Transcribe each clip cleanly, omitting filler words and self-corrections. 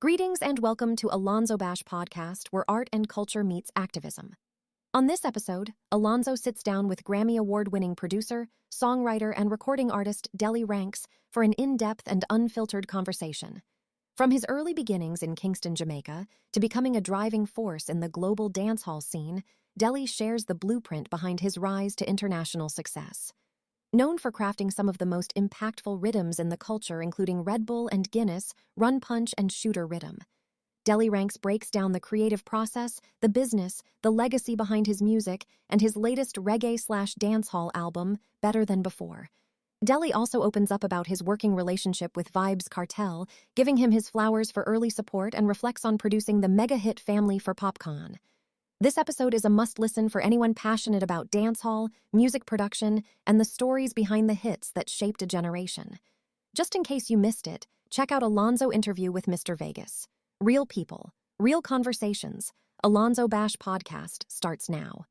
Greetings and welcome to AlonzoBash podcast, where art and culture meets activism. On this episode, Alonzo sits down with Grammy Award-winning producer, songwriter, and recording artist Delly Ranx for an in-depth and unfiltered conversation. From his early beginnings in Kingston, Jamaica, to becoming a driving force in the global dancehall scene, Delly shares the blueprint behind his rise to international success. Known for crafting some of the most impactful riddims in the culture, including Red Bull and Guinness, Run Punch, and Shooter Riddim, Delly Ranx breaks down the creative process, the business, the legacy behind his music, and his latest reggae/dancehall album, Better Than Before. Delly also opens up about his working relationship with Vybz Kartel, giving him his flowers for early support, and reflects on producing the mega-hit Family for Popcaan. This episode is a must-listen for anyone passionate about dancehall, music production, and the stories behind the hits that shaped a generation. Just in case you missed it, check out Alonzo interview with Mr. Vegas. Real people, real conversations. AlonzoBash podcast starts now.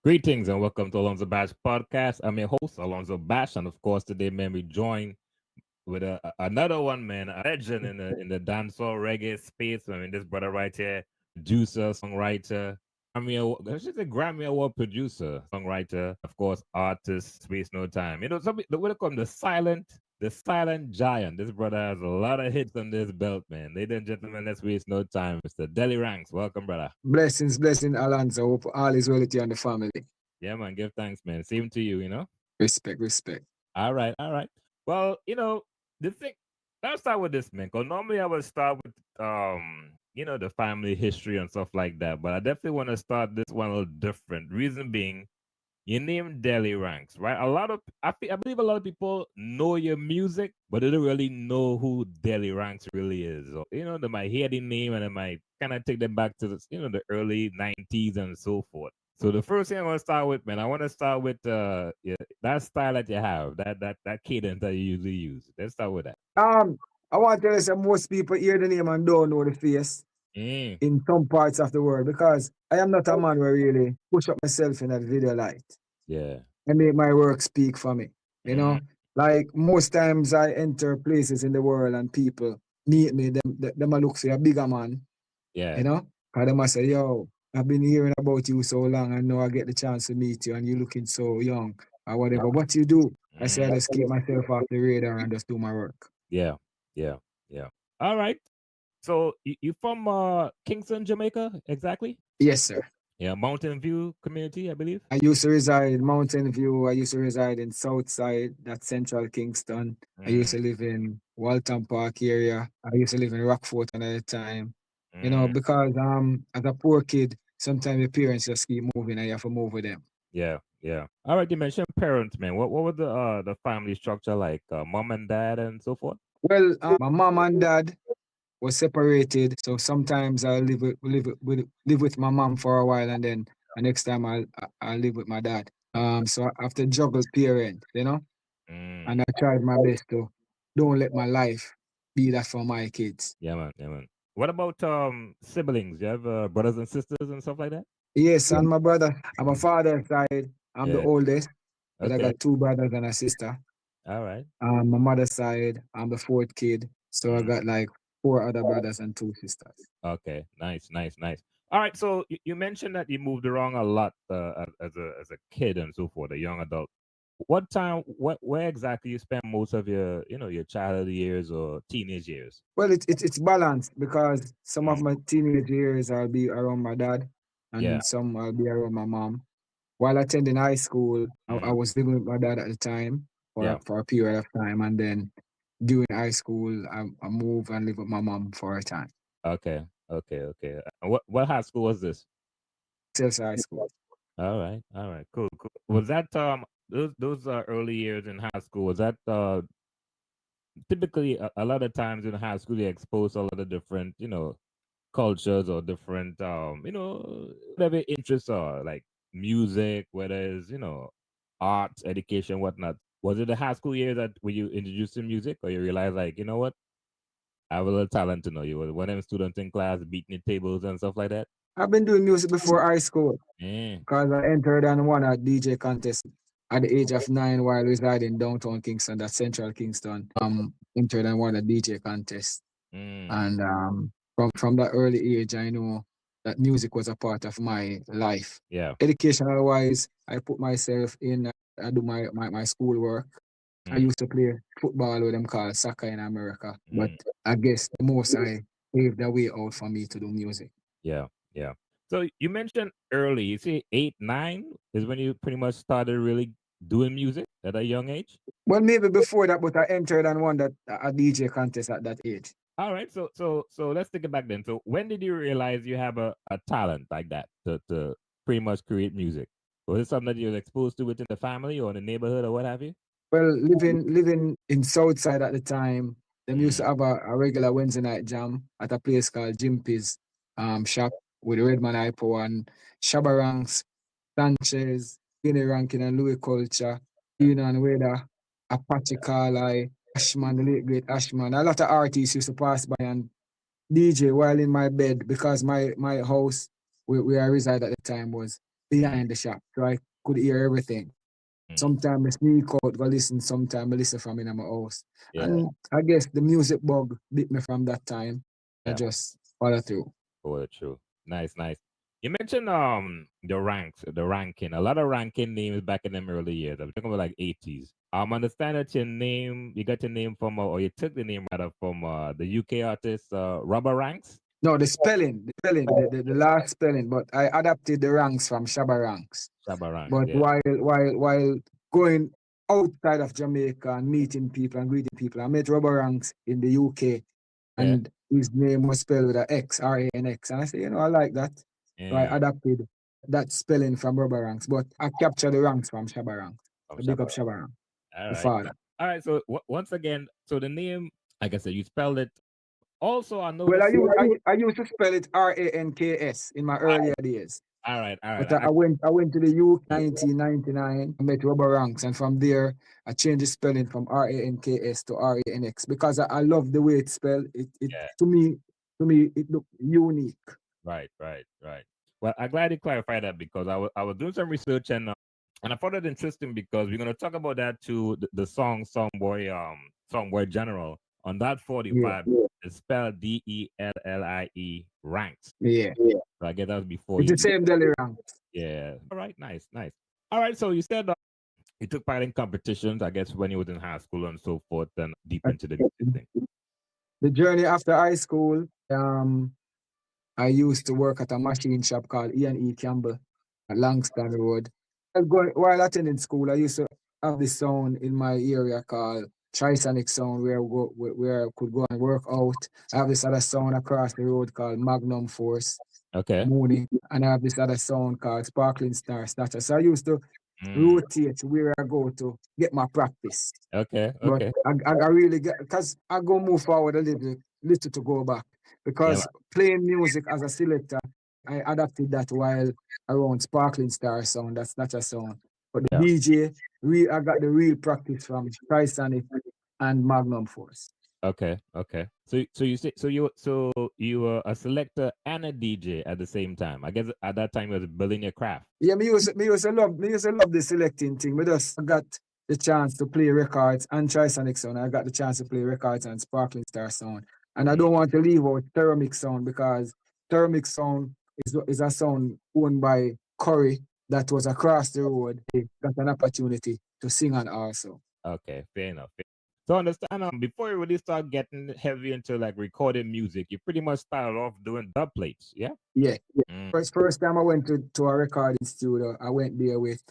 Greetings and welcome to AlonzoBash podcast. I'm your host, AlonzoBash, and of course today, man, we join with another one, man, a legend in the dancehall reggae space. I mean, this brother right here, producer, songwriter, Grammy Award producer, songwriter, of course, artist, waste no time. You know, what they call him, the silent giant. This brother has a lot of hits on this belt, man. Ladies and gentlemen, let's waste no time. Mr. Delly Ranx, welcome, brother. Blessings, Alonzo. Hope all is well with you and the family. Yeah, man, give thanks, man. Same to you, you know? Respect. All right. Well, you know, let's start with this, man. Because normally I would start with, the family history and stuff like that. But I definitely want to start this one a little different. Reason being, your name Delly Ranx, right? I believe a lot of people know your music, but they don't really know who Delly Ranx really is. So, they might hear the name and they might kind of take them back to the early 90s and so forth. So the first thing I want to start with, man, that style that you have, that cadence that you usually use. Let's start with that. I want to tell you that most people hear the name and don't know the face in some parts of the world, because I am not a man who really push up myself in that video light. Yeah. I make my work speak for me. You know, like most times I enter places in the world and people meet me, them look for a bigger man. Yeah. You know, because they must say, yo, I've been hearing about you so long, and now I get the chance to meet you and you're looking so young or whatever. What you do? I say I just keep myself off the radar and just do my work. Yeah. All right. So you from Kingston, Jamaica, exactly? Yes, sir. Yeah, Mountain View community, I believe. I used to reside in Mountain View. I used to reside in Southside, that's Central Kingston. I used to live in Walton Park area. I used to live in Rockfort another time. You know, because as a poor kid, sometimes your parents just keep moving and you have to move with them. Yeah. All right, you mentioned parents, man. What was the family structure like? Mom and dad and so forth? Well, my mom and dad was separated, so sometimes I live with my mom for a while, and then the next time I live with my dad. So I have to juggle parents, you know, and I tried my best to don't let my life be that for my kids. Yeah, man. What about siblings? You have brothers and sisters and stuff like that? Yes, and my brother, on my father's side, I'm the oldest, but I got 2 brothers and a sister. All right. On my mother's side, I'm the 4th kid, so I got like 4 other brothers and 2 sisters. Okay, nice. All right, so you mentioned that you moved around a lot as a kid and so forth, a young adult. Where exactly you spend most of your childhood years or teenage years? Well, it's balanced, because some of my teenage years I'll be around my dad, and some I'll be around my mom. While attending high school, I was living with my dad at the time for a period of time, and then during high school, I moved and lived with my mom for a time. Okay. And what high school was this? Chelsea High School. All right, cool. Was that those early years in high school? Was that typically a lot of times in high school you're exposed to a lot of different cultures or different whatever your interests are, like music, whether it's arts, education, whatnot. Was it the high school year that were you introduced to music, or you realized like, you know what, I have a little talent to know? You were one of them students in class beating the tables and stuff like that? I've been doing music before high school, because I entered and won a DJ contest at the age of 9 while residing downtown Kingston, that's central Kingston, entered and won a DJ contest. And from that early age, I know that music was a part of my life. Yeah. Educational wise, I put myself in, I do my schoolwork. I used to play football, what them call soccer in America. But I guess the most I paved the way out for me to do music. Yeah, yeah. So you mentioned early, you say 8, 9 is when you pretty much started really doing music at a young age? Well, maybe before that, but I entered and won that a DJ contest at that age. All right, so let's take it back then. So when did you realize you have a talent like that to pretty much create music? Was it something that you were exposed to within the family or in the neighborhood or what have you? Well, living in Southside at the time, them used to have a regular Wednesday night jam at a place called Jimpy's shop with Redman Hypo and Shabba Ranx, Sanchez, Delly Ranx and Louis Culture, and Weather, Apache Carly, Ashman, the late great Ashman. A lot of artists used to pass by and DJ while in my bed because my house where I reside at the time was behind the shop. So I could hear everything. Sometimes I sneak out, go listen, sometimes I listen from in my house. Yeah. And I guess the music bug bit me from that time. I just follow through. Oh, true. Nice, nice. You mentioned the ranking. A lot of ranking names back in them early years. I'm talking about like 80s. Understand that you got your name from, or you took the name rather from the UK artist Rubber Ranks. No, the spelling, the last spelling, but I adapted the ranks from Shabba Ranx. Shabba Ranx. But while going outside of Jamaica and meeting people and greeting people, I met Rubber Ranks in the UK, and his name was spelled with an X, R-A-N-X. And I said, I like that. So I adapted that spelling from Rubber Ranks, but I captured the ranks from Shabba Ranx. Big up Shabba Ranx, the father. All right, so once again, so the name, like I said, you spelled it. Also, I know. Well, I used to spell it R-A-N-K-S in my earlier days. All right. But I went to the UK 1999. I met Rubber Ranks, and from there I changed the spelling from R-A-N-K-S to R-A-N-X because I love the way it's spelled. To me it looked unique. Right. Well, I'm glad you clarified that because I was doing some research and I found it interesting because we're gonna talk about that too. The Songboy General on that 45 is spelled D-E-L-L-I-E Ranks. Yeah. So I guess that was before. It's the same Delly Ranx. Yeah. All right. Nice. All right. So you said you took part in competitions, I guess, when you was in high school and so forth, and deep into the music thing. The journey after high school, I used to work at a machine shop called E&E Campbell at Langston Road. While attending school, I used to have this sound in my area called Trisonic sound where I could go and work out. I have this other sound across the road called Magnum Force. Okay. Mooney, and I have this other sound called Sparkling Star Snatcher. So I used to rotate where I go to get my practice. Okay. But I really get, because I go move forward a little to go back. Because playing music as a selector, I adapted that while around Sparkling Star sound, that's not a sound. But the DJ, I got the real practice from Trisonic and Magnum Force. Okay. So you were a selector and a DJ at the same time. I guess at that time you was building your craft. Yeah, me used to love the selecting thing. I just got the chance to play records and Trisonic sound. I got the chance to play records and Sparkling Star sound. And I don't want to leave out Thermic sound because Thermic sound is a sound owned by Curry that was across the road. They got an opportunity to sing on also. Okay, fair enough. So understand, before you really start getting heavy into like recording music, you pretty much started off doing dub plates, yeah? Yeah. First time I went to a recording studio, I went there with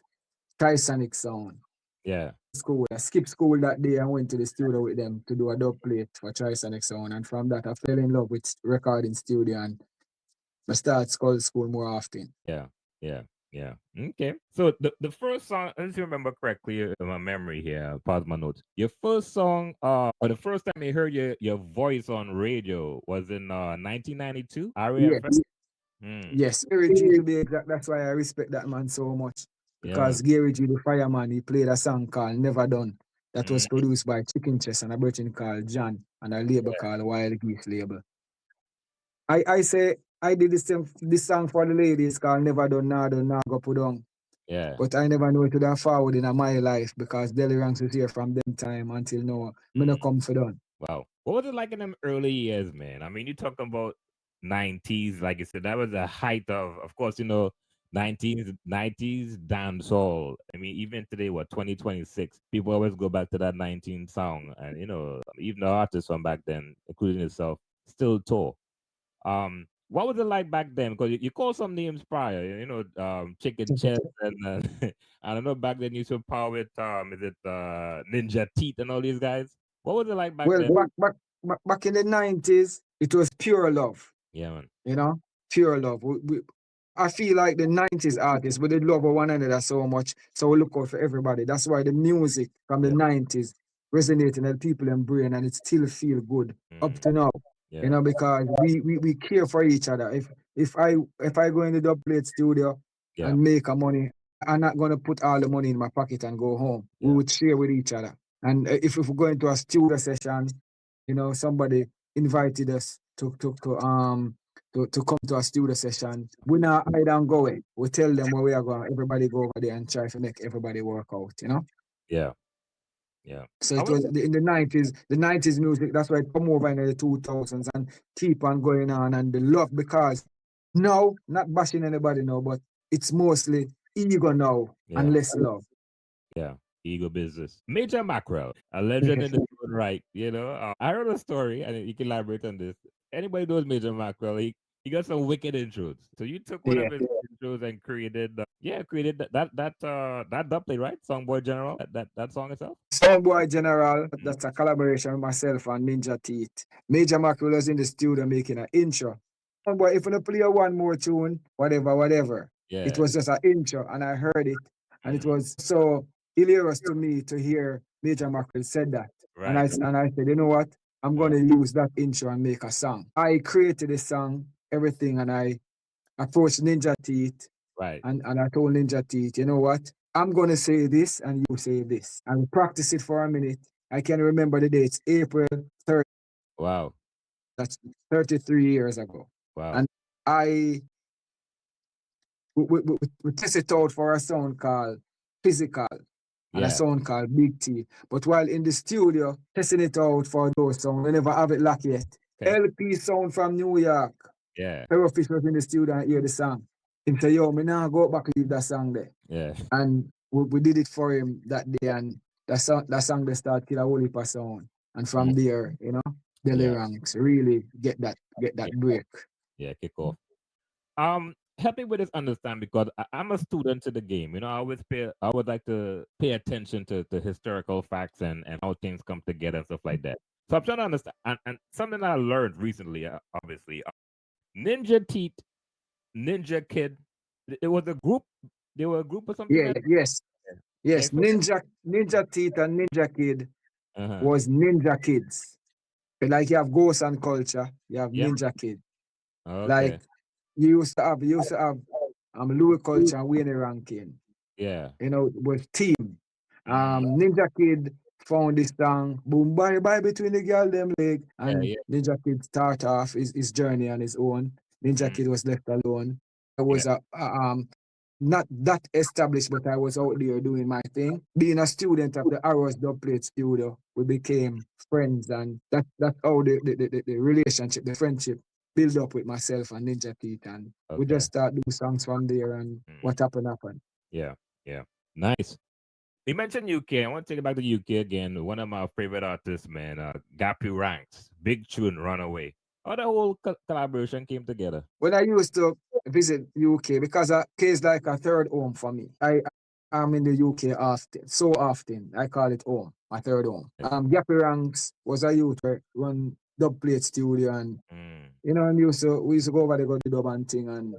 Trisonic sound. Yeah. School. I skipped school that day and went to the studio with them to do a dub plate for Trisonic sound. And from that, I fell in love with recording studio and I started school more often. Yeah. Okay. So the first song, if you remember correctly in my memory here, pause my notes. Your first song, or the first time you heard your voice on radio was in 1992? Yes, Gary G to be exact. That's why I respect that man so much. Because Gary G, the fireman, he played a song called Never Done that was produced by Chicken Chest and a Virgin called John and a label called Wild Geese label. I say I did this song for the ladies called Never Done, Nah Done, Nah Go Put Down. Yeah. But I never know it would have forward in my life because Delly Ranx was here from them time until now. Me no come for done. Wow. What was it like in them early years, man? I mean, you talking about 90s, like you said, that was the height of course, 90s dancehall. I mean, even today, what, 2026, people always go back to that 19 song. And, even the artists from back then, including yourself, still tour. What was it like back then? Because you called some names prior, Chicken Chest and I don't know, back then you used to power with is it Ninja Teeth and all these guys? What was it like back Well, then? back in the 90s, it was pure love. Yeah, man. Pure love. I feel like the 90s artists, we did love one another so much, so we look out for everybody. That's why the music from the 90s resonating in the people in brain, and it still feel good up to now. Yeah. Because we care for each other. If I go in the dub plate studio and make a money, I'm not gonna put all the money in my pocket and go home. We would share with each other. And if we go into a studio session, somebody invited us to come to a studio session. We not hide and go away. We tell them where we are going. Everybody go over there and try to make everybody work out, Yeah. Yeah. So it was in the 90s, the 90s music, that's why it come over in the 2000s and keep on going on. And the love, because now, not bashing anybody now, but it's mostly ego now and less love. Yeah. Ego business. Major Mackerel, a legend in his own right. I heard a story, and you can elaborate on this. Anybody knows Major Mackerel? He got some wicked intros. So you took one of his intros and created that dubplate, right? Songboy General, that song itself. Songboy General, that's a collaboration with myself and Ninja Teeth. Major Mackerel was in the studio making an intro. Songboy, if you play one more tune, whatever. Yeah. It was just an intro, and I heard it, and it was so hilarious to me to hear Major Mackerel said that. Right. And I said, you know what? I'm going to use that intro and make a song. I created a song, everything, and I approached Ninja Teeth. Right. And I told Ninja Teeth, you know what? I'm going to say this and you say this. And practice it for a minute. I can remember the date. It's April 3rd. Wow. That's 33 years ago. Wow. And we test it out for a sound called Physical and a sound called Big T. But while in the studio, testing it out for those songs, we never have it locked yet. Okay. LP sound from New York. Yeah. Pharaoh Fish was in the studio and hear the song. He said, yo, me now go back leave that song there. Yeah. And we did it for him that day, and that song they start kill a whole heap of sound. And from there, Delly Ranx really get that break. Yeah, kick off. Help me with this understand, because I'm a student to the game. I would like to pay attention to the historical facts and how things come together and stuff like that. So I'm trying to understand, and something I learned recently, obviously, Ninja Teeth, Ninja Kid. It was a group. They were a group or something. Yeah. Yes. Ninja Teeth and Ninja Kid was Ninja Kids. Like you have Ghost and Culture, you have Ninja Kid. Okay. Like you used to have Louis Culture and Wayne Rankin. Yeah. Was team. Ninja Kid found this song, boom, bye between the girl them leg, and Ninja Kid start off his journey on his own. Ninja Kid was left alone. I was not that established, but I was out there doing my thing. Being a student of the Arrows Dubplate Studio, we became friends, and that's how the relationship, the friendship build up with myself and Ninja Teeth, and we just start do songs from there, and what happened. Yeah. Nice. You mentioned UK. I want to take it back to UK again. One of my favorite artists, man, Delly Ranx, big tune, Runaway. How the whole collaboration came together? When I used to visit UK, because UK is like a third home for me. I'm in the UK often, so often. I call it home, my third home. Delly Ranx was a youth run Dubplate Studio, and and we used to go over there, go to dub and thing, and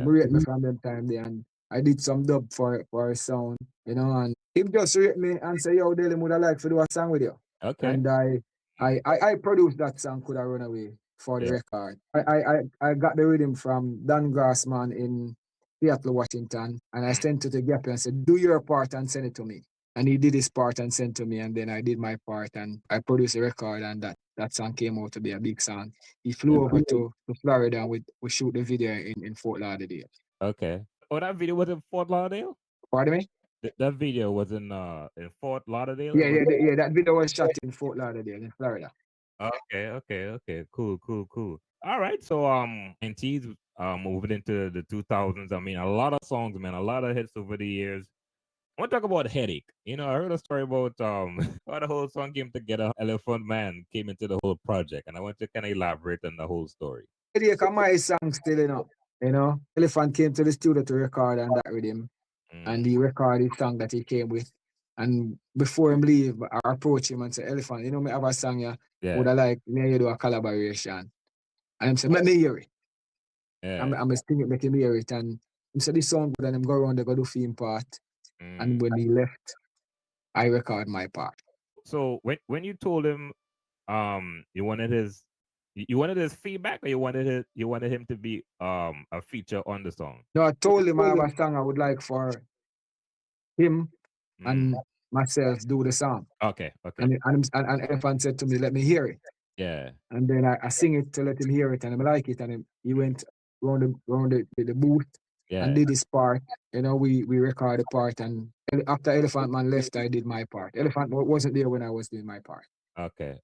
rate me from them time there, and I did some dub for a sound, and he just rate me and say, yo, Delly, would I like to do a song with you? Okay. And I produced that song, Could I Run Away, for the record. I got the rhythm from Dan Grassman in Seattle, Washington, and I sent it to Gappy and said, do your part and send it to me. And he did his part and sent to me, and then I did my part, and I produced a record, and that song came out to be a big song. He flew over to Florida, and we shoot the video in Fort Lauderdale. Okay. Oh, that video was in Fort Lauderdale? Pardon me? That video was in Fort Lauderdale. Yeah. That video was shot in Fort Lauderdale, in Florida. Okay. Cool. All right. So 90s, moving into the 2000s. I mean, a lot of songs, man, a lot of hits over the years. I want to talk about Headache. You know, I heard a story about how the whole song came together. Elephant Man came into the whole project, and I want to kind of elaborate on the whole story. Headache are my song still, you know. Elephant came to the studio to record and that with him. And he recorded song that he came with. And before him leave, I approach him and say, Elephant, you know me have a song would I like me you do a collaboration. And him say, let me hear it. I'm sing it, make him hear it. And he said this sound good and him go around, they go do theme part. And when he left, I record my part. So when you told him you wanted his feedback, or you wanted him to be a feature on the song? No, I told him I have a song I would like for him and myself do the song. Okay. And Elephant said to me, let me hear it. Yeah. And then I sing it to let him hear it, and I like it. And he went around the booth and did his part. You know, we recorded the part, and after Elephant Man left, I did my part. Elephant wasn't there when I was doing my part. Okay.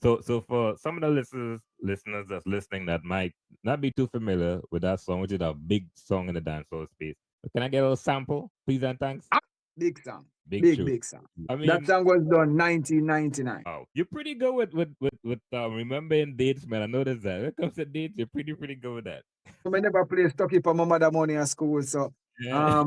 So for some of the listeners that's listening that might not be too familiar with that song, which is a big song in the dancehall space, can I get a little sample, please and thanks? Big song. Big song. I mean, that song was done 1999. Oh, you're pretty good with remembering dates, man. I noticed that. When it comes to dates, you're pretty good with that. I never play Stucky for my mother money at school, so I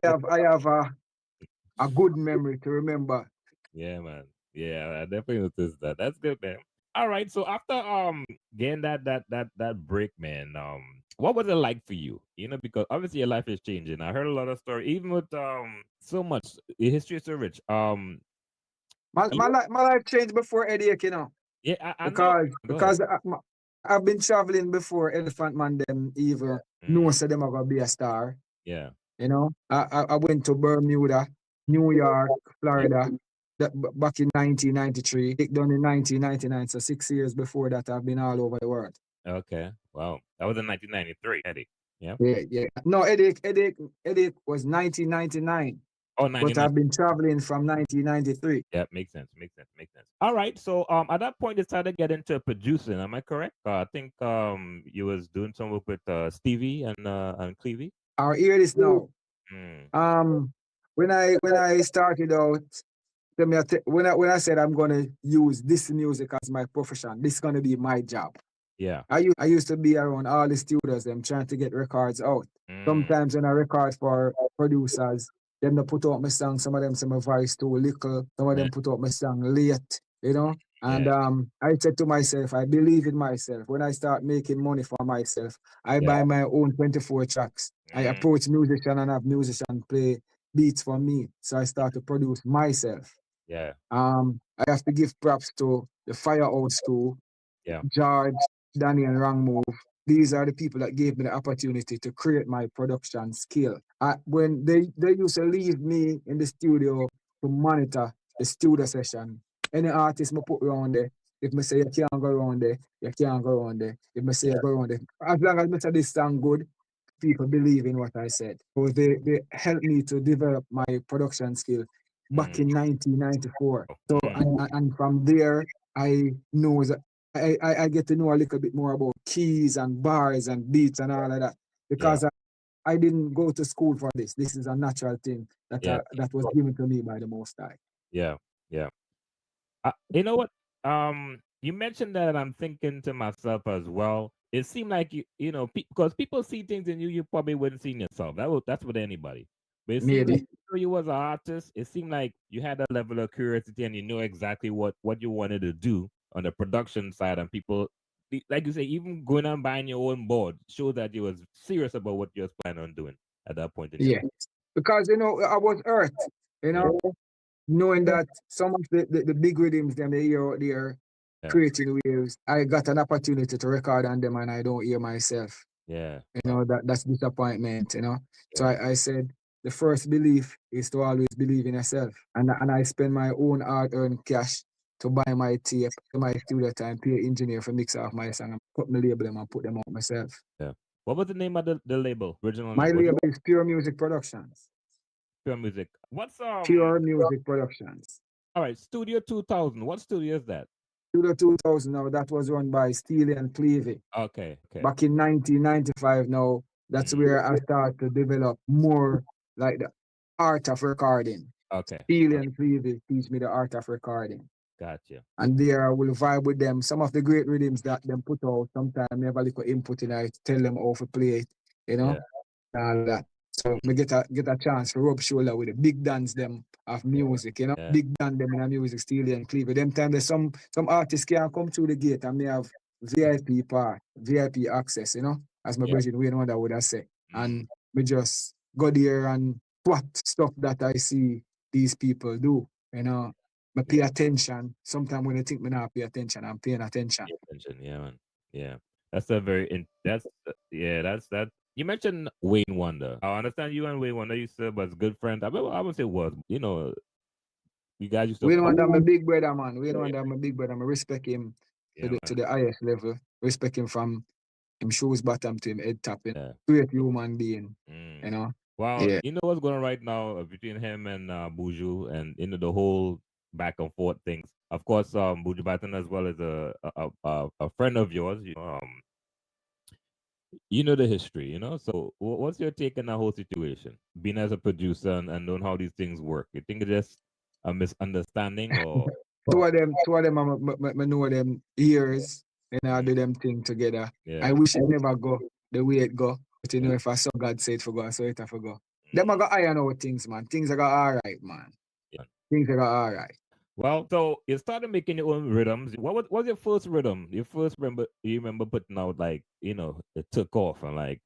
have a good memory to remember. Yeah, man. Yeah, I definitely noticed that. That's good, man. All right. So after getting that break, man, what was it like for you? You know, because obviously your life is changing. I heard a lot of stories, even with so much history is so rich. My life changed before Headache, you know. Yeah, because I've been traveling before Elephant Man them even know so them are gonna be a star. Yeah. You know, I went to Bermuda, New York, Florida. Back in 1993, it done in 1999, so 6 years before that, I've been all over the world. Okay, wow, that was in 1993, Headache. Yeah. No, Headache was 1999. Oh, 99. But I've been traveling from 1993. Yeah, makes sense. All right, so at that point, you started getting into producing. Am I correct? I think you was doing some work with Stevie and Clevie. I'll hear this now. When I started out. When I said I'm gonna use this music as my profession, this is gonna be my job. Yeah. I used to be around all the studios, them trying to get records out. Sometimes when I record for producers, them they put out my song, some of them say my voice too little, some of them put out my song late, you know. And I said to myself, I believe in myself. When I start making money for myself, I buy my own 24 tracks. I approach musician and have musician play beats for me. So I start to produce myself. Yeah. I have to give props to the Firehouse School, George, Danny, and Rangmove. These are the people that gave me the opportunity to create my production skill. When they used to leave me in the studio to monitor the studio session, any artist me put around there, if me say you can't go around there, you can't go around there. If me say you go around there, as long as me say this sound good, people believe in what I said. So they helped me to develop my production skill back in 1994. So and from there, I know that I get to know a little bit more about keys and bars and beats and all of that, because I didn't go to school for this. This is a natural thing that that was given to me by the Most High. Yeah. You know what? You mentioned that, and I'm thinking to myself as well. It seemed like you know, because people see things in you, you probably wouldn't see in yourself. That's with anybody. But it seemed like you was an artist. It seemed like you had that level of curiosity, and you know exactly what you wanted to do on the production side. And people, like you say, even going and buying your own board showed that you was serious about what you was planning on doing at that point in time. Because you know I was hurt. You know. Knowing that some of the big rhythms them they hear out there creating waves, I got an opportunity to record on them and I don't hear myself. Yeah. You know, that's disappointment, you know. So I said the first belief is to always believe in yourself. And I spend my own hard-earned cash to buy my tape, to my studio time, pay an engineer for mix off my song and put my label them and put them out myself. Yeah. What was the name of the label? Original My name? Was it label is Pure Music Productions. Pure Music? What's Pure Music Productions. all right, Studio 2000. What studio is that? Studio 2000 now, that was run by Steely and Clevie. Okay. Back in 1995 now, that's where I started to develop more like the art of recording. Okay. Steely and Clevie teach me the art of recording. Gotcha. And there I will vibe with them. Some of the great rhythms that them put out, sometimes I have a little input in it, tell them how to play it, you know, and all that. So we get a chance to rub shoulder with the big dance them of music, you know, big dance them in the music, Steely and Cleaver. Them time there's some artists can come through the gate and may have VIP part, VIP access, you know, as my brother we know that would have said. And we just go there and what stuff that I see these people do, you know. But pay attention. Sometimes when I think me not pay attention, I'm paying attention. Yeah, man. Yeah. That's a very that's that. You mentioned Wayne Wonder. I understand you and Wayne Wonder used to was good friends. I would say was, you know, you guys used to Wayne Wonder my big brother, man. Wayne Wonder my big brother. I respect him to the highest level. Respect him from him shoes bottom to him head tapping. Great human being. You know. Well, you know what's going on right now between him and Buju and the whole back and forth things. Of course, Buju Baton as well as a friend of yours. You know the history, you know. So, what's your take on the whole situation? Being as a producer and knowing how these things work, you think it's just a misunderstanding or? Two of them, I know them years, and I do them thing together. I wish it never go the way it go, but you know, if I saw God say it for go, I saw it for go. Them I got iron out things, man. Things I got all right, man. Things I got all right. Well, so you started making your own rhythms. What was your first rhythm? You remember putting out like, you know, it took off and like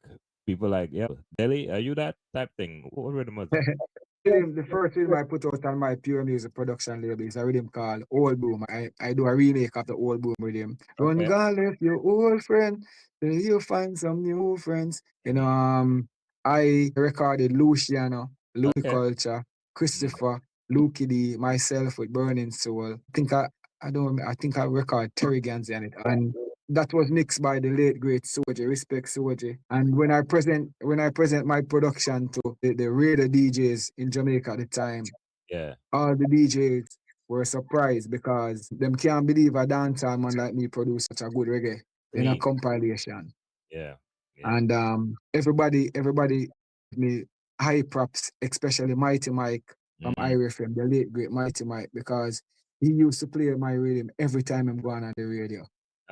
people like, yeah, Delly, are you that type thing? What rhythm was that? The first rhythm I put out on my Pure Music production label is a rhythm called Old Boom. I do a remake of the Old Boom rhythm. Run God left your old friend, then you find some new friends. You know, I recorded Luciano, Louis Culture, Christopher, Luki D, myself with Burning Soul. I think I record Terry Ganzi on it. And that was mixed by the late great Soji, respect Soji. And when I present my production to the radio DJs in Jamaica at the time, all the DJs were surprised because them can't believe a dancehall man like me produce such a good reggae in a compilation. And everybody me high props, especially Mighty Mike from IRFM, the late great Mighty Mike, because he used to play my rhythm every time I'm going on the radio.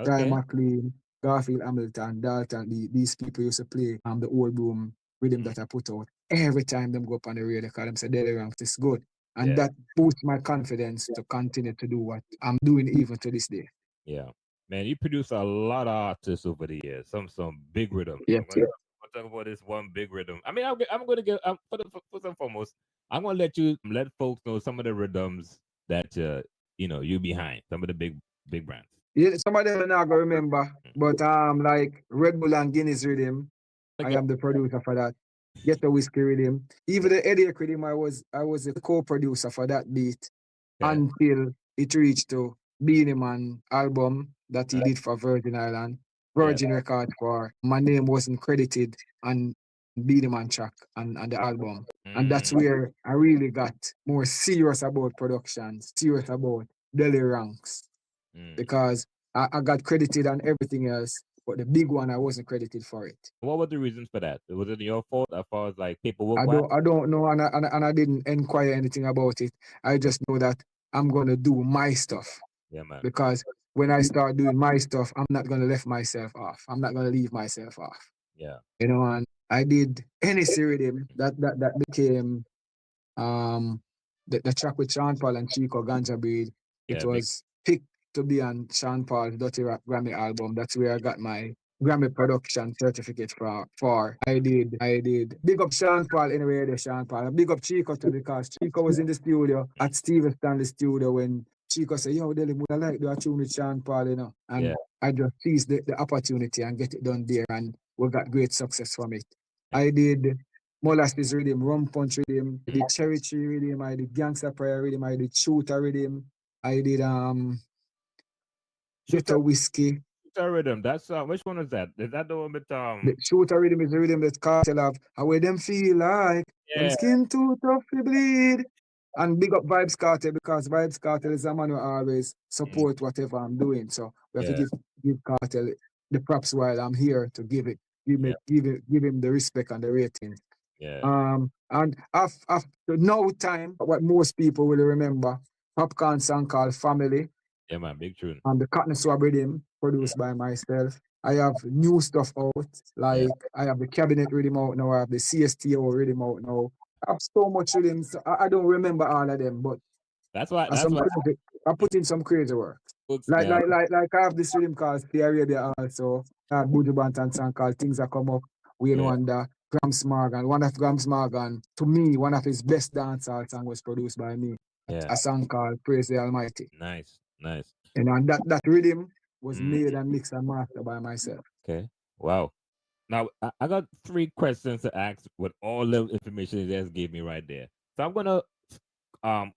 Guy McLean, Garfield Hamilton, Dalton, these people used to play the Old Boom rhythm that I put out every time them go up on the radio because them say Delly Ranx is good. And that boosts my confidence to continue to do what I'm doing even to this day. Yeah. Man, you produce a lot of artists over the years. Some big rhythm. Yes, I'm talk about this one big rhythm. I mean, I'm going to get first and foremost, I'm going to let folks know some of the rhythms that you behind some of the big brands. Yeah, some of them are not gonna remember, but like Red Bull and Guinness rhythm, I am the producer for that. Get the Whiskey rhythm. Even the Eddie rhythm, I was a co-producer for that beat until it reached to Beanie Man album that he did for Virgin Island. Virgin Record for my name wasn't credited on Beanie Man track and the album. And that's where I really got more serious about productions, serious about Delly Ranx. Because I got credited on everything else, but the big one I wasn't credited for it. What were the reasons for that? Was it your fault as far as like paperwork? I don't know, and I didn't inquire anything about it. I just know that I'm gonna do my stuff. Yeah, man. Because when I start doing my stuff, I'm not gonna leave myself off. I'm not gonna leave myself off. Yeah. You know, and I did any rhythm that became the track with Sean Paul and Chico Ganja Breed. It was picked to be on Sean Paul's Dirty Rap Grammy album. That's where I got my Grammy production certificate for. I did. Big up Sean Paul anyway, the Sean Paul. Big up Chico too, because Chico was in the studio at Steven Stanley studio when Chico said, yo, Delly, I like to tune with Sean Paul, you know. And I just seized the opportunity and get it done there, and we got great success from it. I did Molasses Rhythm, Rum Punch Rhythm, I did Cherry Tree Rhythm, I did Gangsta Prayer Rhythm, I did Shooter Rhythm, I did Shooter Whiskey, Shooter Riddim. That's which one is that? Is that the one with The Shooter Riddim is the rhythm that Kartel have. How where them feel like them yeah, skin too tough to bleed. And big up Vybz Kartel because Vybz Kartel is a man who always support whatever I'm doing. So we have to give Kartel the props while I'm here to give it, give him the respect and the rating. yeah, And after no time, what most people will remember, Popcaan song called Family. yeah, man, big tune. And the Cotton Swab Rhythm produced by myself. I have new stuff out, like I have the Cabinet Rhythm out now, I have the CSTO Rhythm out now. I have so much rhythms. I don't remember all of them, but That's why. I put in some crazy work. Like I have this rhythm called Stay Arabia also. I had Buju Bantan song called Things That Come Up. We know under Grams Morgan. One of Grams Morgan, to me, one of his best dancehall songs was produced by me. Yeah. A song called Praise the Almighty. Nice. And that rhythm was made and mixed and mastered by myself. Okay. Wow. Now I got 3 questions to ask with all the information you just gave me right there. So I'm gonna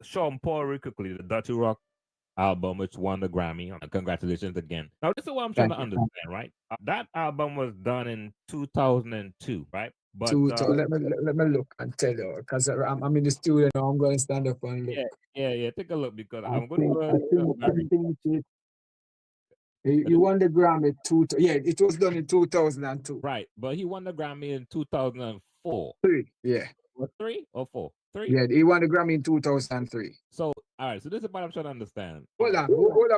show them Paul real quickly the Dirty Rock album, which won the Grammy. Congratulations again. Now this is what I'm trying to understand, right? That album was done in 2002, right? But let me look and tell you, because I'm in the studio now. I'm going to stand up and look. Yeah. Take a look because I'm going to. You won the Grammy it was done in 2002. Right, but he won the Grammy in 2004. 3, yeah. What, 3 or 4? 3. Yeah, he won the Grammy in 2003. So, all right. So this is what I'm trying to understand. Hold a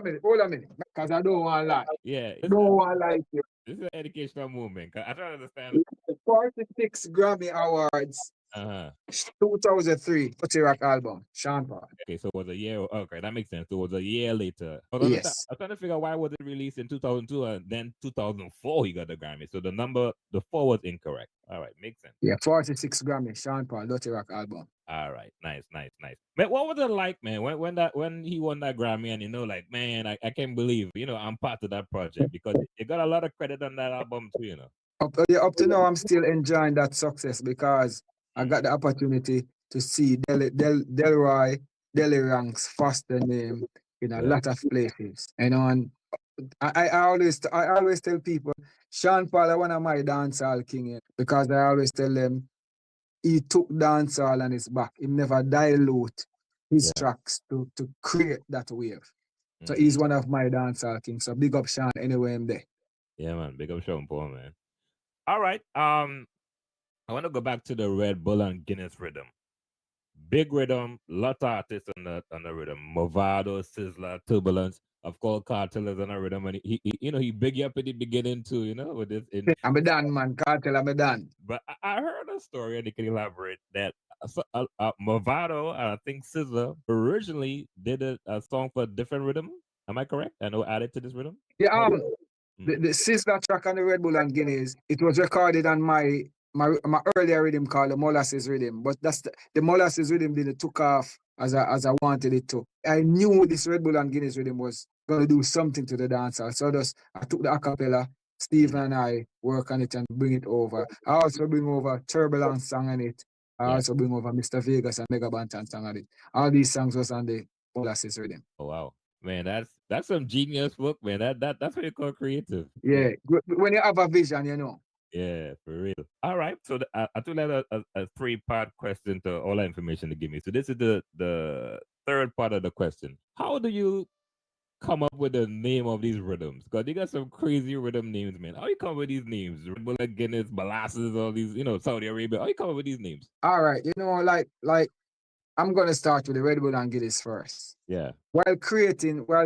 minute, because I don't want to lie. Yeah, I don't want to lie to you. This is an educational movement. I try to understand. 46 Grammy Awards. 2003 Dirty Rock album, Sean Paul. Okay, so it was a year. Okay, that makes sense. So it was a year later. Yes. I'm trying to figure out why was it released in 2002 and then 2004 he got the Grammy. So the 4 was incorrect. All right, makes sense. Yeah, 46 Grammy, Sean Paul, Dirty Rock album. All right, nice. Man, what was it like, man, when he won that Grammy and like, man, I can't believe, I'm part of that project because you got a lot of credit on that album too, Up to now, I'm still enjoying that success because I got the opportunity to see Delly Ranx foster name in a lot of places. And I always tell people, Sean Paul is one of my dancehall king because I always tell them he took dancehall on his back. He never dilute his tracks to create that wave. So he's one of my dancehall kings. So big up Sean anywhere I'm there. Yeah, man. Big up Sean Paul, man. All right. I want to go back to the Red Bull and Guinness rhythm. Big rhythm, lot of artists on the rhythm. Movado, Sizzler, Turbulence. Of course, Kartel is on the rhythm, and he big you up at the beginning too, with this. I'm a done, man. Kartel, I'm a done. But I heard a story, and they can elaborate that Movado, I think Sizzler originally did a song for a different rhythm. Am I correct? I know added to this rhythm. Yeah. The Sizzler track on the Red Bull and Guinness, it was recorded on my earlier rhythm called the Molasses Rhythm, but the Molasses Rhythm didn't took off as I wanted it to. I knew this Red Bull and Guinness rhythm was going to do something to the dancer, so I took the acapella. Steve and I work on it and bring it over. I also bring over Turbulence song on it. I also bring over Mr. Vegas and Mega Bantan song on it. All these songs was on the Molasses Rhythm. Oh wow. Man, that's some genius work, man. That's what you call creative. Yeah, when you have a vision, Yeah, for real. All right. So I took that a 3-part question to all that information to give me. So this is the third part of the question. How do you come up with the name of these rhythms? Because you got some crazy rhythm names, man. How you come up with these names? Red Bull, Guinness, Molasses, all these, Saudi Arabia. How you come up with these names? All right. Like I'm going to start with the Red Bull and Guinness first. Yeah. While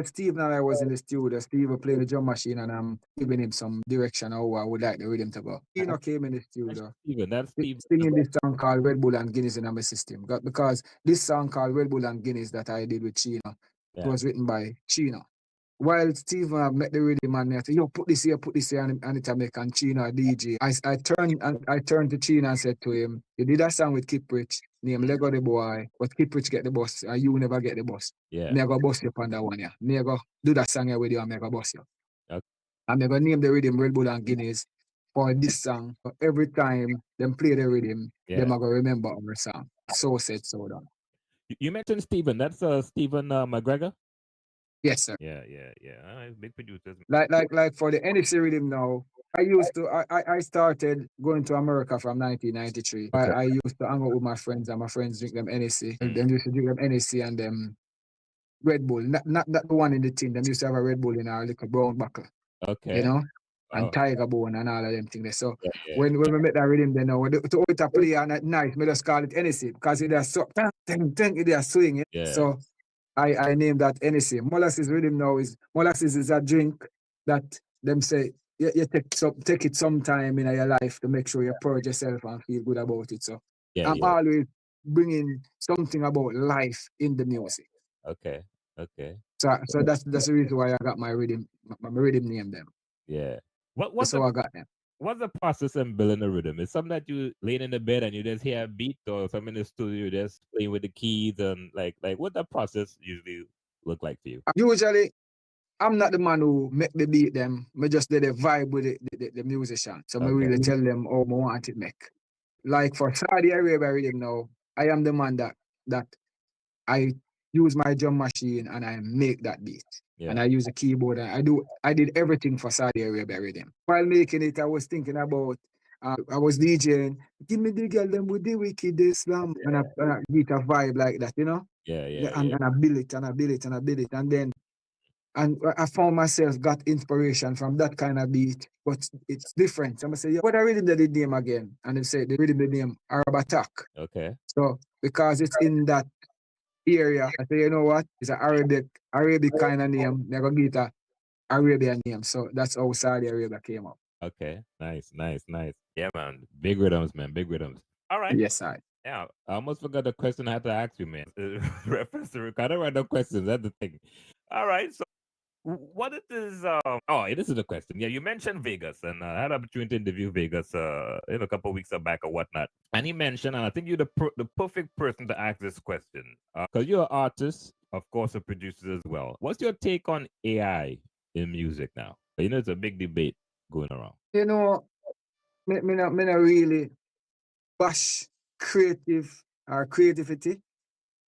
Steve and I was in the studio, Steve was playing the drum machine and I'm giving him some direction on how I would like the rhythm to go. Came in the studio. That's Steve. Singing this song called Red Bull and Guinness in my system. Because this song called Red Bull and Guinness that I did with Chino, it was written by Chino. While Steve met the rhythm and I said, yo, put this here, and it make and Chino a DJ. I turned to Chino and said to him, you did a song with Kiprich, named Lego the Boy, but Kiprich get the bus and you never get the bus. Yeah. Me go bust you upon that one, yeah. Me go do that song here with you and me go bust you. Okay. And me go name the rhythm Red Bull and Guinness for this song. But every time them play the rhythm, them I go remember our song. So said, so done. You mentioned Stephen. That's Stephen McGregor? Yes, sir. Yeah. All right, big producers. Like for the NSC rhythm now, I started going to America from 1993. Okay. I used to hang out with my friends, and my friends drink them NSC. Mm. Them used to drink them NSC and them Red Bull. Not that the one in the tin. Them used to have a Red Bull in our little brown buckle, Okay. you know, Oh, and Tiger Bone and all of them things there. So yeah. when we make that rhythm, they know to it a play and at night, we just call it NSC because it is so it is swing it. Yeah. So I named that NSC. Molasses rhythm now molasses is a drink that them say you take it sometime in your life to make sure you purge yourself and feel good about it. So I'm always bringing something about life in the music. Okay. So that's the reason why I got my rhythm name them. Yeah. That's how I got them. What's the process in building a rhythm? Is something that you laying in the bed and you just hear a beat, or some in the studio just playing with the keys and like what that process usually look like for you? Usually, I'm not the man who make the beat them. I just did a vibe with the musician. So I really tell them how I want it make. Like for Saudi Arabia rhythm now, I am the man that I use my drum machine and I make that beat. Yeah. And I use a keyboard and I did everything for Saudi Arabia rhythm. While making it, I was thinking about I was DJing, give me the girl them with the wicked Islam, and I get a vibe like that, you know? And I build it and I build it and I build it. And then I found myself got inspiration from that kind of beat, but it's different. So I'm going to say, what I rhythm the name again? And they say, the rhythm the name Arab Attack. Okay. So because it's in that area, I say, you know what? It's an Arabic kind of name. They're going to get a Arabian name. So that's how Saudi Arabia came up. Okay. Nice. Yeah, man. Big rhythms, man. Big rhythms. All right. Yes, I. Yeah, I almost forgot the question I had to ask you, man. Reference to I don't write no questions. That's the thing. All right. So, what it is? This is the question. Yeah, you mentioned Vegas, and I had an opportunity to interview Vegas, a couple of weeks back or whatnot. And he mentioned, and I think you're the perfect person to ask this question, because you're an artist, of course, a producer as well. What's your take on AI in music now? You know, it's a big debate going around. You know, me not really bash creativity.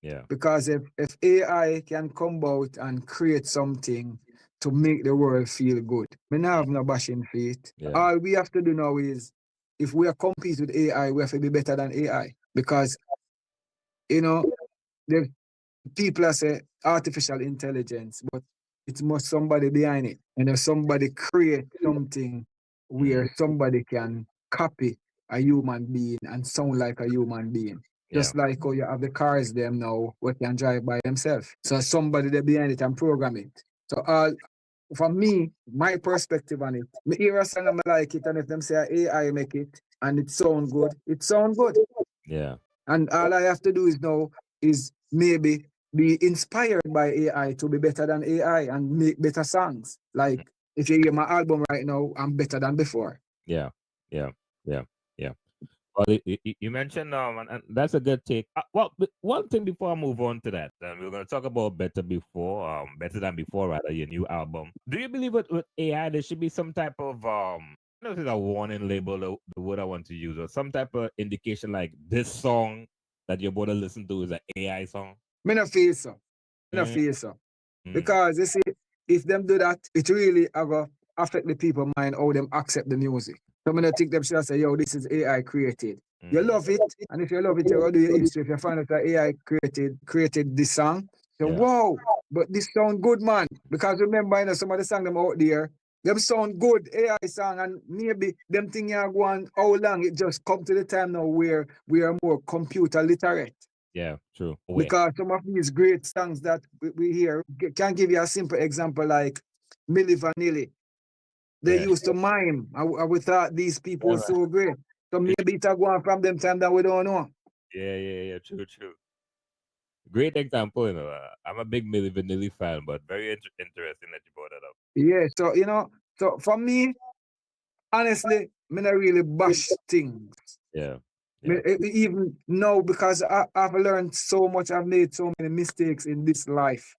Yeah. Because if AI can come out and create something to make the world feel good, we not have no bashing for it. Yeah. All we have to do now is, if we are compete with AI, we have to be better than AI. Because, you know, the people say artificial intelligence, but it must somebody behind it. And if somebody create something where somebody can copy a human being and sound like a human being. Just like how you have the cars them now, what can drive by themselves. So somebody there behind it and program it. So for me, my perspective on it, me hear a song and I like it, and if them say AI make it and it sound good, it sound good. Yeah. And all I have to do is maybe be inspired by AI to be better than AI and make better songs. Like if you hear my album right now, I'm better than before. Yeah. Well, you mentioned and that's a good take. Well, one thing before I move on to that, we're going to talk about better than before, rather, your new album. Do you believe with AI there should be some type of I don't know if it's a warning label, the word I want to use, or some type of indication like this song that you're about to listen to is an AI song? Me not feel so. Because you see, if them do that, it really affect the people mind how them accept the music. So I think them should say, yo, this is AI created. You love it, and if you love it, you do your history. If you find out that AI created this song, so wow, but this sound good, man. Because remember, you know, some of the songs them out there, them sound good, AI song, and maybe them thing you go on how long it just come to the time now where we are more computer literate. Yeah, true. Because some of these great songs that we hear, can give you a simple example like Milli Vanilli. They used to mime. We thought these people were so great. So maybe it's going from them time that we don't know. Yeah, true. Great example, you know. I'm a big Milli Vanilli fan, but very interesting that you brought that up. Yeah, so, you know, so for me, honestly, I not really bash things. Yeah. Even now, because I've learned so much, I've made so many mistakes in this life.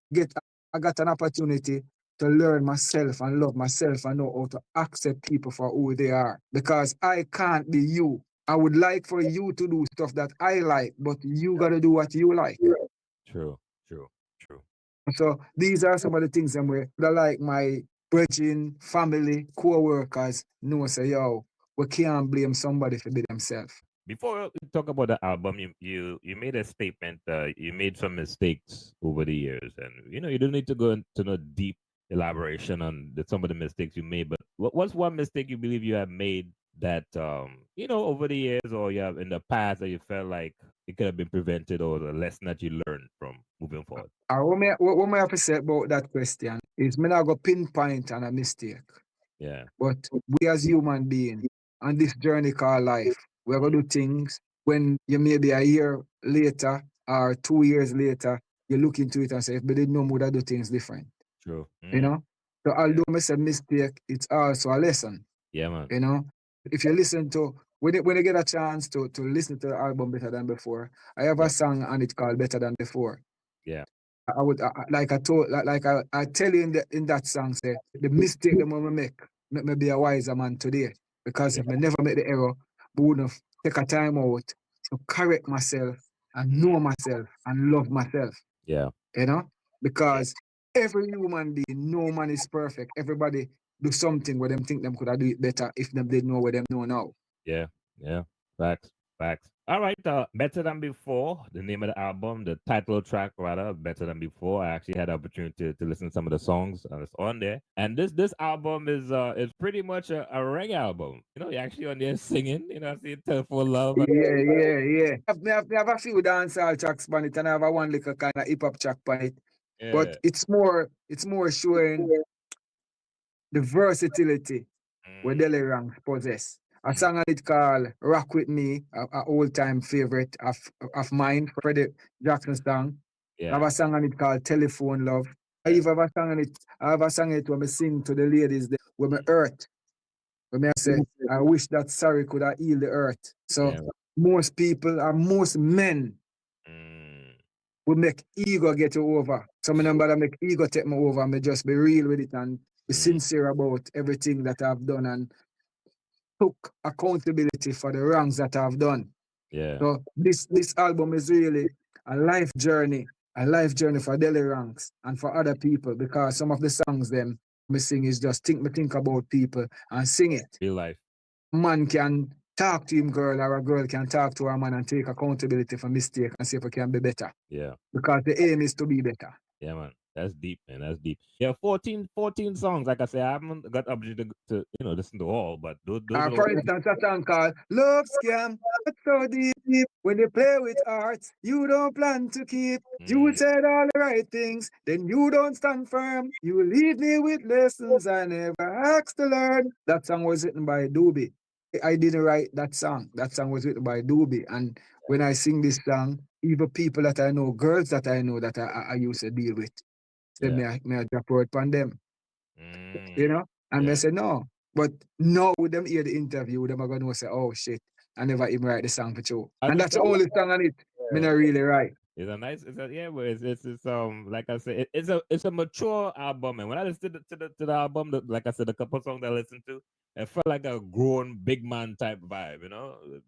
I got an opportunity to learn myself and love myself and know how to accept people for who they are. Because I can't be you. I would like for you to do stuff that I like, but you got to do what you like. True. So these are some of the things I'm where like my brethren, family, co-workers know say, yo, we can't blame somebody for be themselves. Before we talk about the album, you made a statement. You made some mistakes over the years, and you don't need to go into no deep elaboration on some of the mistakes you made. But what's one mistake you believe you have made that over the years, or you have in the past, that you felt like it could have been prevented, or the lesson that you learned from moving forward? What me have to say about that question is me not go pinpoint on a mistake. Yeah. But we as human beings on this journey called life, we're gonna do things when you maybe a year later or 2 years later, you look into it and say, if we didn't know, would I do things different? True. You know? So although I say mistake, it's also a lesson. Yeah, man. You know? If you listen to when you get a chance to listen to the album Better Than Before, I have a song on it called Better Than Before. Yeah. I would like I tell you in that song, say the mistake that I make me be a wiser man today. Because if I never make the error, I wouldn't take a time out to correct myself and know myself and love myself. Yeah. You know? Because every human being, no man is perfect. Everybody do something where them think them could have do it better if them didn't know what them know now. Yeah. Yeah. Facts. All right, Better Than Before, the name of the album, the title track rather, Better Than Before. I actually had the opportunity to listen to some of the songs that's on there. And this album is pretty much a reggae album. You're actually on there singing, I see Telephone Love. Yeah. I have a few dancehall tracks on it, and I have one little kind of hip-hop track on it. Yeah. But it's more showing the versatility where Delly Ranx possess. A song on it called Rock With Me, an old-time favorite of mine, Freddie Jackson song. Yeah. I have a song on it called Telephone Love. I even have a song on it. I have a song on it when I sing to the ladies when I hurt. When I say, I wish that sorry could have healed the earth. So most people and most men will make ego get you over. Some of them that make ego take me over. I just be real with it and be sincere about everything that I've done and took accountability for the wrongs that I've done. Yeah. So this album is really a life journey for Delly Ranx and for other people, because some of the songs them me sing is just think about people and sing it. Real life. Man can talk to him girl, or a girl can talk to her man and take accountability for mistake and see if it can be better. Yeah. Because the aim is to be better. Yeah, man. That's deep, man. That's deep. Yeah, 14 songs. Like I say, I haven't got opportunity to listen to all, but those for instance, a song called Love Scam. It's so deep. When you play with art, you don't plan to keep. You said all the right things, then you don't stand firm. You leave me with lessons I never asked to learn. That song was written by Doobie. I didn't write that song. That song was written by Doobie. And when I sing this song, even people that I know, girls that I know that I used to deal with, say me I drop out on them. And they say no. But now with them hear the interview, them are gonna say, oh shit, I never even write the song for you. And that's the only song on it. Me not really write. It's a nice, but it's like I said, it's a mature album. And when I listened to the album, like I said, a couple songs I listened to, it felt like a grown big man type vibe,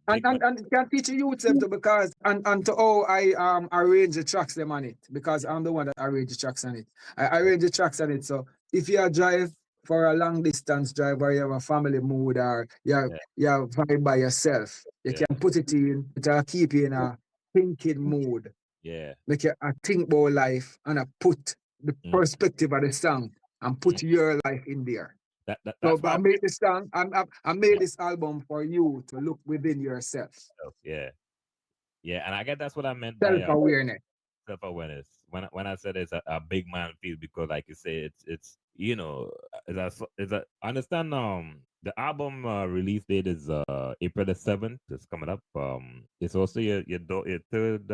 And it can teach you too, because and to how I arrange the tracks them on it, because I'm the one that arrange the tracks on it. I arrange the tracks on it. So if you drive for a long distance drive, or you have a family mood, or you vibe by yourself, you can put it in, it'll keep you in a thinking mood. Yeah. Make you think about life and put the perspective of the song and put your life in there. So I made this song, I made this album for you to look within yourself. Yeah. Yeah, and I guess that's what I meant self-awareness. Self-awareness. When I said it's a big man feel, because like you say, it's I understand the album release date is April the 7th. It's coming up. It's also your third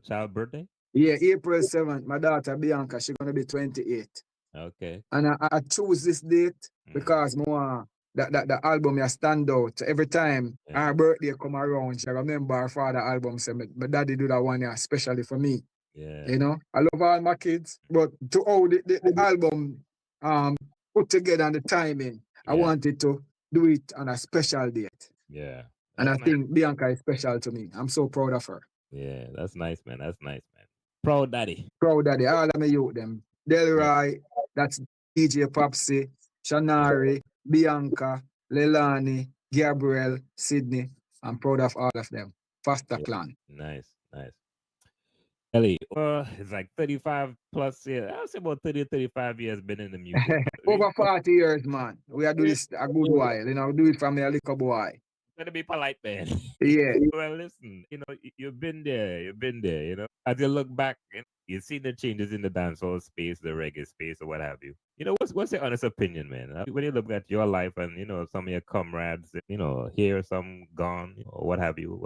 child birthday. Yeah, April 7th. My daughter Bianca, she's gonna be 28. Okay. And I choose this date because more the album ya stand out. So every time her birthday come around, she remember her father album. Say, my daddy do that one especially for me. Yeah. I love all my kids, but to how the album put together and the timing, I wanted to do it on a special date. Yeah. And I think Bianca is special to me. I'm so proud of her. Yeah, that's nice, man. That's nice, man. Proud Daddy. Proud Daddy, all of my youth them. Delroy, that's DJ Popsy, Shanari, Bianca, Leilani, Gabriel, Sydney. I'm proud of all of them. Faster Yeah. clan. Nice, nice. Ellie, it's like 35 plus years. I would say about 30, 35 years been in the music. Over 40 years, man. We are doing this a good while. You know, do it from a little boy. Gotta be polite, man. Yeah. Well, listen, you've been there, you know. As you look back, you've seen the changes in the dancehall space, the reggae space, or what have you. What's your honest opinion, man? When you look at your life and some of your comrades, here, some gone, or what have you.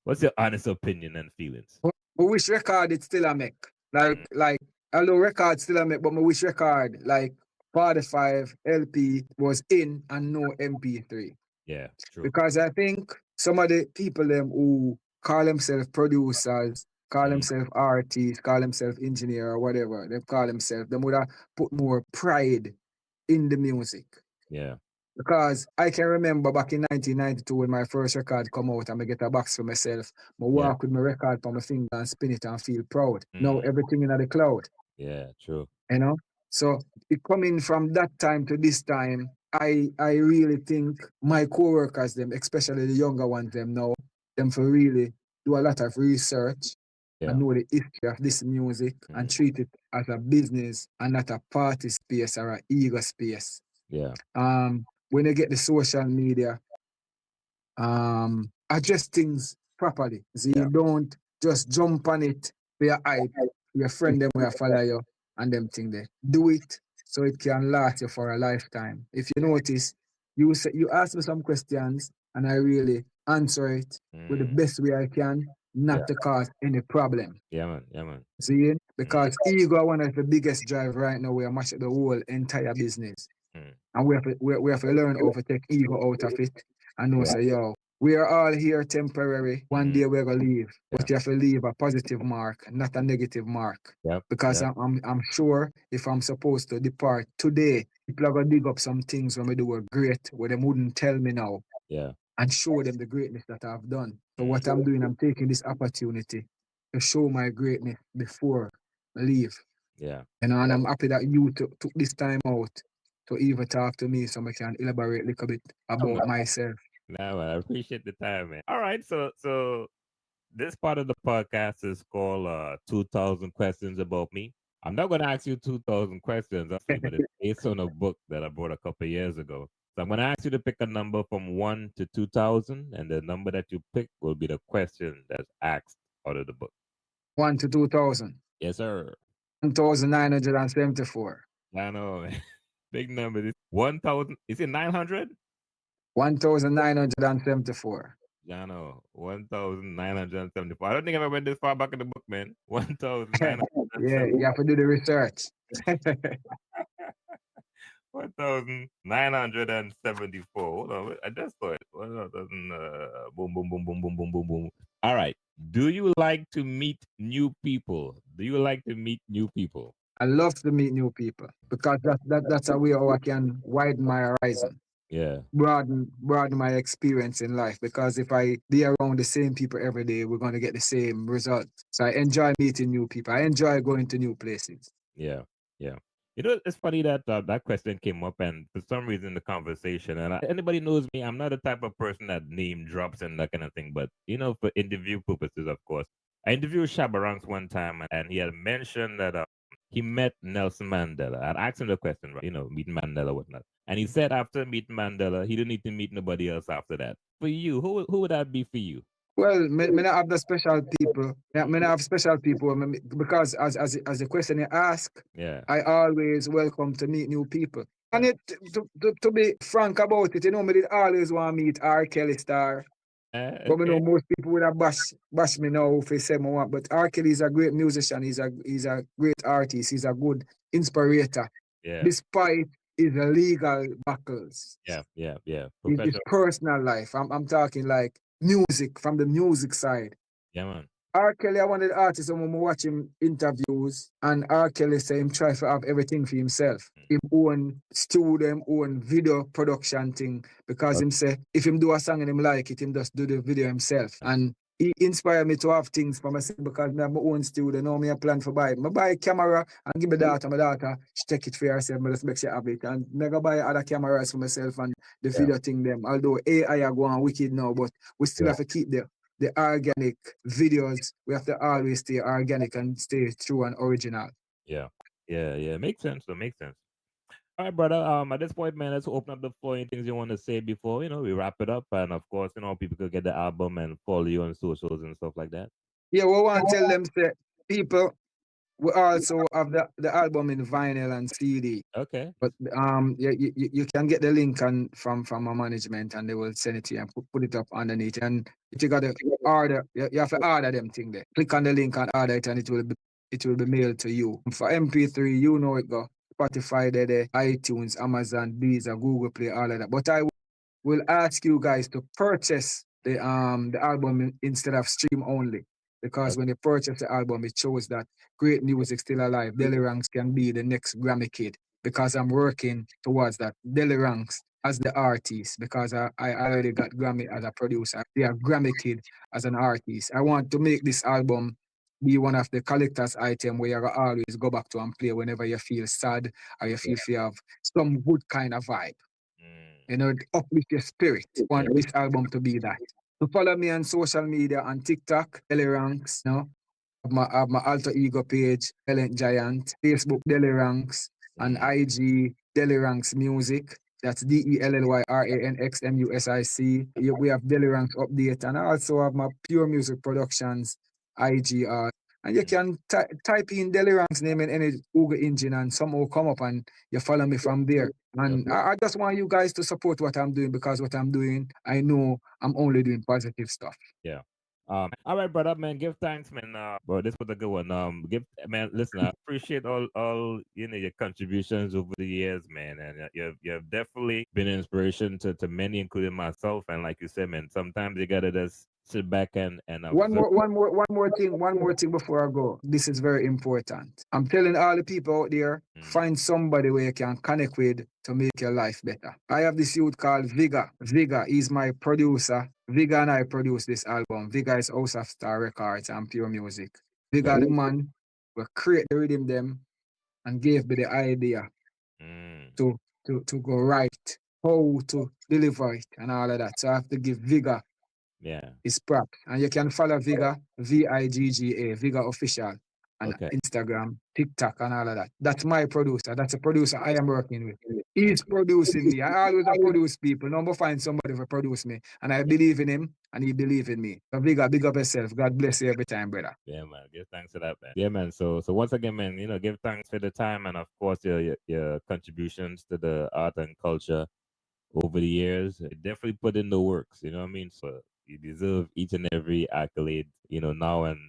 What's your honest opinion and feelings? But which record it still a make? Like although record still a make, but my wish record like 45 LP was in and no MP3. Yeah, true. Because I think some of the people them who call themselves producers, call themselves artists, call themselves engineer or whatever, they call themselves, they would have put more pride in the music. Yeah. Because I can remember back in 1992 when my first record come out and I get a box for myself, I walk with my record on my finger and spin it and feel proud. Now everything in the cloud. Yeah, true. You know? So it coming from that time to this time, I really think my co-workers, them, especially the younger ones, them now, them for really do a lot of research and know the history of this music and treat it as a business and not a party space or an ego space. Yeah. When you get the social media, address things properly. So you don't just jump on it for your hype, your friend them will follow you and them thing there. Do it so it can last you for a lifetime. If you notice, you ask me some questions and I really answer it with the best way I can, not to cause any problem. Yeah, man. See? Because ego one of the biggest drive right now. We are much the whole entire business. And we have to learn how to take ego out of it and know say, yo, we are all here temporary. One day we're gonna leave. But you have to leave a positive mark, not a negative mark. Because I'm sure if I'm supposed to depart today, people are gonna dig up some things when we do a great where they wouldn't tell me now. Yeah. And show them the greatness that I've done. So what I'm doing, I'm taking this opportunity to show my greatness before I leave. Yeah. And I'm happy that you took this time out to even talk to me so I can elaborate a little bit about myself. Nah, man, I appreciate the time, man. All right, so this part of the podcast is called 2,000 Questions About Me. I'm not going to ask you 2,000 questions, actually, but it's based on a book that I bought a couple of years ago. So I'm going to ask you to pick a number from 1 to 2,000, and the number that you pick will be the question that's asked out of the book. 1 to 2,000. Yes, sir. 1,974. I know, man. Big number. 1,000. Is it 900? 1,974. Yeah, I know. 1,974. I don't think I've ever went this far back in the book, man. 1,974. Yeah, you have to do the research. 1,974. Hold on. I just saw it. 1,000. Boom, boom, boom, boom, boom, boom, boom, boom. All right. Do you like to meet new people? I love to meet new people because that's a way how I can widen my horizon. Yeah. Broaden my experience in life, because if I be around the same people every day, we're going to get the same result. So I enjoy meeting new people. I enjoy going to new places. Yeah. It's funny that that question came up, and for some reason the conversation, and anybody knows me, I'm not the type of person that name drops and that kind of thing, but for interview purposes, of course. I interviewed Shooter Riddim one time, and he had mentioned that he met Nelson Mandela. I'd asked him the question, right? Meeting Mandela, whatnot. And he said after meeting Mandela, he didn't need to meet nobody else after that. For you, who would that be for you? Well, me not have the special people. Yeah, me not have special people because as the question you ask, I always welcome to meet new people. And to be frank about it, me did always want to meet R. Kelly star. But me know most people would have bash me now if they say me want. But R. Kelly is a great musician. He's a great artist. He's a good inspirator. Yeah. Despite his legal battles. Yeah. His personal life. I'm talking like music, from the music side. Yeah, man. R. Kelly, I wanted artists when we watch him interviews, and R. Kelly say him try to have everything for himself. Him own studio, own video production thing, because him say if him do a song and him like it, him just do the video himself. And he inspired me to have things for myself because I have my own studio. Now me a plan for buy. I buy a camera and give my daughter, she take it for herself, but just make sure have it. And I go buy other cameras for myself and the video thing them. Although AI are going wicked now, but we still have to keep the organic videos. We have to always stay organic and stay true and original. Yeah. Makes sense. Makes sense. All right, brother. At this point, man, let's open up the floor. Any things you want to say before we wrap it up, and of course, people could get the album and follow you on socials and stuff like that. Yeah, we want to tell them say people. We also have the album in vinyl and CD. Okay. But you can get the link from my management and they will send it to you and put it up underneath. And if you got to order, you have to order them thing there. Click on the link and order it and it will be mailed to you. For MP3, it go. Spotify, there, iTunes, Amazon, Deezer, Google Play, all of that. But I will ask you guys to purchase the album instead of stream only. Because when you purchase the album, it shows that great music still alive. Delly Ranx can be the next Grammy kid because I'm working towards that. Delly Ranx as the artist because I already got Grammy as a producer. They are Grammy kid as an artist. I want to make this album be one of the collector's item where you always go back to and play whenever you feel sad or you feel you have some good kind of vibe. Uplift your spirit. I want this album to be that. So follow me on social media on TikTok, Delly Ranx, I have my alter ego page, Talent Giant, Facebook, Delly Ranx, and IG, Delly Ranx Music. That's DELLYRANXMUSIC. We have Delly Ranx Update, and I also have my Pure Music Productions, IGR. And you can type in Delly Ranx name in any Google engine and some will come up and you follow me from there. And I just want you guys to support what I'm doing because what I'm doing, I know I'm only doing positive stuff. Yeah. All right, brother, man. Give thanks, man. Bro, this was a good one. Listen, I appreciate all your contributions over the years, man. And you've definitely been an inspiration to many, including myself. And like you said, man, sometimes you gotta just sit back and one more thing before I go. This is very important. I'm telling all the people out there, find somebody where you can connect with to make your life better. I have this youth called Viga. Viga is my producer. Viga and I produce this album. Viga is House of Star Records and Pure Music. Viga the man will create the rhythm them and gave me the idea to go right, how to deliver it and all of that. So I have to give Viga his props. And you can follow Viga, VIGGA, Viga Official, on Instagram, TikTok, and all of that. That's my producer. That's a producer I am working with. He's producing me. I always produce people. Number find somebody to produce me. And I believe in him, and he believes in me. So Viga, big up yourself. God bless you every time, brother. Yeah, man. Give thanks for that, man. Yeah, man. So once again, man, give thanks for the time and, of course, your contributions to the art and culture over the years. Definitely put in the works, you know what I mean? So you deserve each and every accolade, now and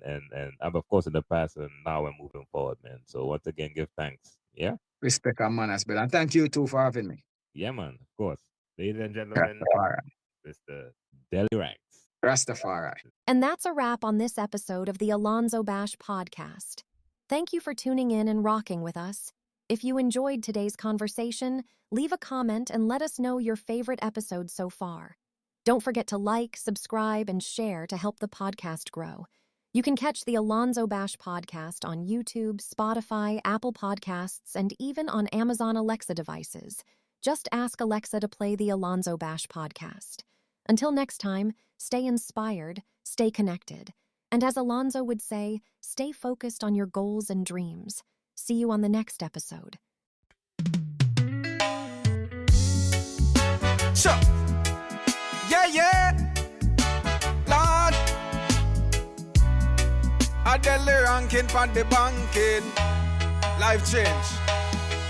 of course in the past and now and moving forward, man. So once again, give thanks. Yeah. Respect and manners, brother. And thank you too for having me. Yeah, man. Of course. Ladies and gentlemen, Mr. Delly Ranx. Rastafari. And that's a wrap on this episode of the AlonzoBash podcast. Thank you for tuning in and rocking with us. If you enjoyed today's conversation, leave a comment and let us know your favorite episode so far. Don't forget to like, subscribe, and share to help the podcast grow. You can catch the AlonzoBash podcast on YouTube, Spotify, Apple Podcasts, and even on Amazon Alexa devices. Just ask Alexa to play the AlonzoBash podcast. Until next time, stay inspired, stay connected, and as Alonzo would say, stay focused on your goals and dreams. See you on the next episode. Sure. Yeah. Lord. A Delly ranking from the banking. Life change.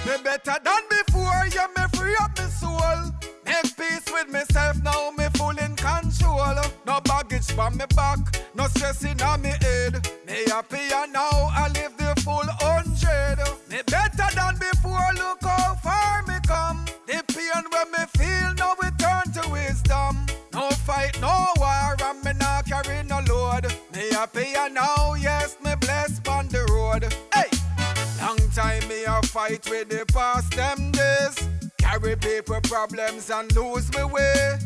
Me better than before, yeah, me free up my soul. Make peace with myself, now me full in control. No baggage from me back, no stressing on me head. Me happier now, I live the full 100. Me better than before, look how far me come. The pain when me feel, now we turn to wisdom. No fight, no war, and me not carry no load. Me happier now, yes, me blessed on the road. Hey! Long time me a fight with the past them days. Carry paper problems and lose me way.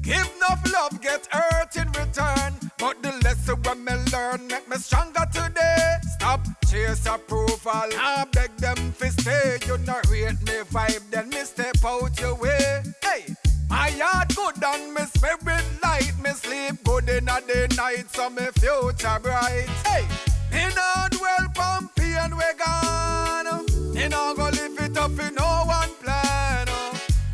Give enough love, get hurt in return. But the lesson when me learn make me stronger today. Stop chase approval, I beg them fi stay. You not rate me vibe, then me step out your way. Hey, my heart good and me spirit light. Me sleep good in a day night, so me future bright. Hey, me not dwell pon pain we gone. Me not go live it up in no one plan.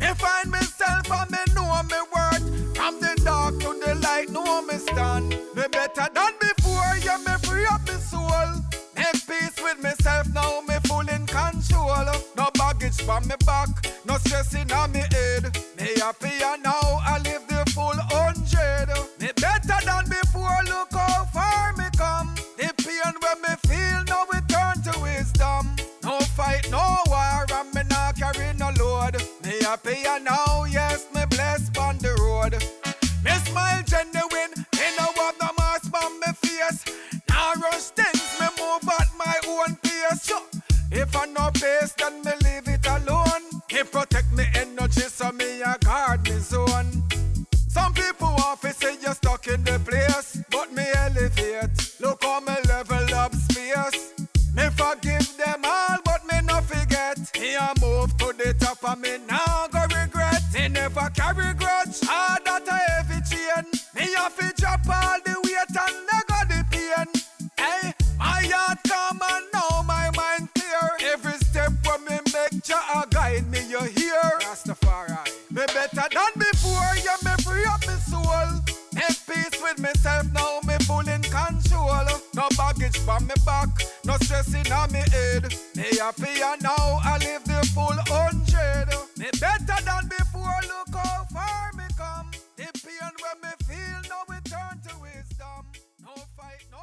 Me find myself and me know me worth. From the dark to the light, know me stand. Me better than before, yeah, me free up me soul. Make peace with myself, now me full in control. No baggage for me back, no stressing on me head. Me happier now, I live the full 100. Me better than before, look how far me come. The pain when me feel, now we turn to wisdom. No fight, no war, and me not carry no load. Me happier now, yes, me blessed on the road. Me smile genuine, me no have no mask on me face. Now rush things, me move at my own pace. Sure. If I no pace, then me leave it alone. Me protect me energy, so me a guard me zone. Some people want to say you're stuck in the place, but me elevate. Look how me level up space. Me forgive them all, but me no forget. Me a move to the top and me now go regret. Me never carry grudge, all that a heavy chain. Me have to drop all the weight and let go the pain. Hey, my heart calm and now my mind clear. Every step when me make, Jah guide me, you hear. Rastafari, me better than before, yeah, me free up me soul. Make peace with myself, now me full in control. No baggage for me back, no stressing on me head. Me happier now, I live the full 100. Me better than before, look how far me come. The pain when me feel, now we turn to wisdom. No fight, no